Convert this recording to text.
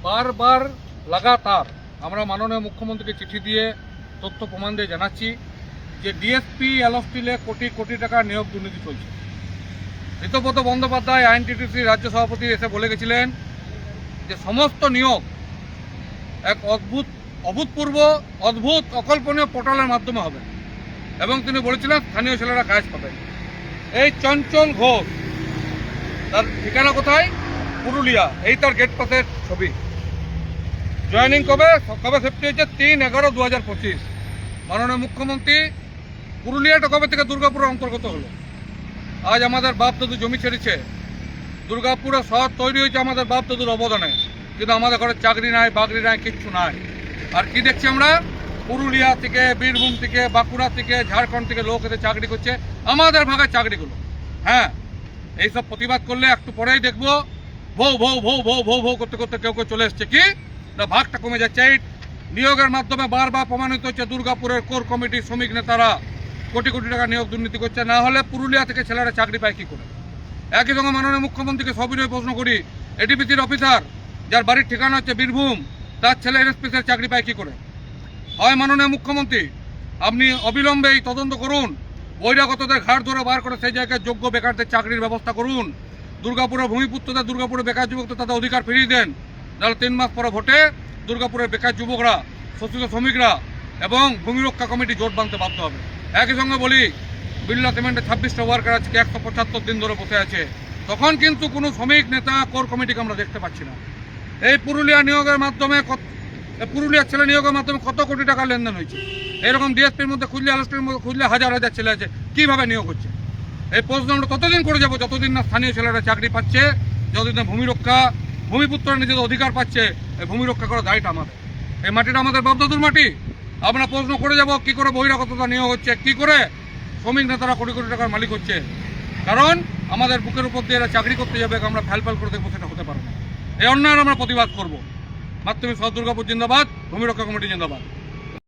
বারবার লাগাতার আমরা মাননীয় মুখ্যমন্ত্রীকে চিঠি দিয়ে তথ্য প্রমাণ দিয়ে জানাচ্ছি যে ডিএসপি এলস্টিলে কোটি কোটি টাকা নিয়োগ দুর্নীতি চলছে। ঋতব্রত বন্দ্যোপাধ্যায় আইএনটিটিসি রাজ্য সভাপতি এসে বলে গেছিলেন যে সমস্ত নিয়োগ এক অভূতপূর্ব অদ্ভুত অকল্পনীয় পোর্টালের মাধ্যমে হবে এবং তিনি বলেছিলেন স্থানীয় ছেলেরা কাজ পাবে। এই চঞ্চল ঘোষ তার ঠিকানা কোথায়? পুরুলিয়া। এই তার গেট পাসের ছবি। জয়েনিং কবে সেফটি হচ্ছে 3/11/2025। মাননীয় মুখ্যমন্ত্রী, পুরুলিয়াটা কবে থেকে দুর্গাপুরের অন্তর্গত হলো? আজ আমাদের বাপ দাদু জমি ছেড়েছে, দুর্গাপুরের শহর তৈরি হয়েছে আমাদের বাপ দাদুর অবদানে, কিন্তু আমাদের ঘরে চাকরি নাই, বাকরি নাই, কিচ্ছু নাই। আর কি দেখছি আমরা? পুরুলিয়া থেকে, বীরভূম থেকে, বাঁকুড়া থেকে, ঝাড়খণ্ড থেকে লোক এতে চাকরি করছে, আমাদের ভাগের চাকরিগুলো। হ্যাঁ, এইসব প্রতিবাদ করলে একটু পরেই দেখবো ভৌ ভৌ ভৌ ভৌ ভৌ ভৌ করতে করতে কেউ কেউ চলে এসছে কি না ভাগটা কমে যাচ্ছে। এই নিয়োগের মাধ্যমে বারবার প্রমাণিত হচ্ছে দুর্গাপুরের কোর কমিটির শ্রমিক নেতারা কোটি কোটি টাকা নিয়োগ দুর্নীতি করছে। না হলে পুরুলিয়া থেকে ছেলেরা চাকরি পায় কি করে? একই সঙ্গে মাননীয় মুখ্যমন্ত্রীকে সবিনয় প্রশ্ন করি, এডিপিসির অফিসার যার বাড়ির ঠিকানা হচ্ছে বীরভূম, তার ছেলে এনএসপিসির চাকরি পায় কি করে? হয় মাননীয় মুখ্যমন্ত্রী আপনি অবিলম্বে এই তদন্ত করুন, বহিরাগতদের ঘাট ধরে বার করে সেই জায়গায় যোগ্য বেকারদের চাকরির ব্যবস্থা করুন। দুর্গাপুরের ভূমিপুত্রদের, দুর্গাপুরের বেকার যুবকদের তাদের অধিকার ফিরিয়ে দেন। তাহলে 3 মাস পরে ভোটে দুর্গাপুরের বেকার যুবকরা, শোষিত শ্রমিকরা এবং ভূমি রক্ষা কমিটি জোট বাঁধতে বাধ্য হবে। একই সঙ্গে বলি, বিড়লা সিমেন্টে 26টা ওয়ার্কার আজকে 175 দিন ধরে বসে আছে, তখন কিন্তু কোনো শ্রমিক নেতা কোর কমিটিকে আমরা দেখতে পাচ্ছি না। এই পুরুলিয়া নিয়োগের মাধ্যমে, পুরুলিয়ার ছেলে নিয়োগের মাধ্যমে কত কোটি টাকা লেনদেন হয়েছে। এরকম ডিএসপির মধ্যে খুললে, আলোচনার মধ্যে খুললে হাজার হাজার ছেলে আছে, কীভাবে নিয়োগ হচ্ছে? এই প্রশ্ন আমরা ততদিন করে যাবো যতদিন না স্থানীয় ছেলেরা চাকরি পাচ্ছে, যতদিন না ভূমি রক্ষা, ভূমিপুত্ররা নিজেদের অধিকার পাচ্ছে। এই ভূমি রক্ষা করার দায়টা আমাদের। এই মাটিটা আমাদের বাপদাদুর মাটি। আমরা প্রশ্ন করে যাব কী করে বহিরাগততা নিয়োগ হচ্ছে, কী করে শ্রমিক নেতারা কোটি কোটি টাকার মালিক হচ্ছে। কারণ আমাদের বুকের উপর দিয়ে এরা চাকরি করতে যাবে, আমরা ফ্যাল করে দেখবো, সেটা হতে পারে না। এই অন্যায়ের আমরা প্রতিবাদ করবো। মাধ্যমিক শহর দুর্গাপুর জিন্দাবাদ, ভূমি রক্ষা কমিটি জিন্দাবাদ।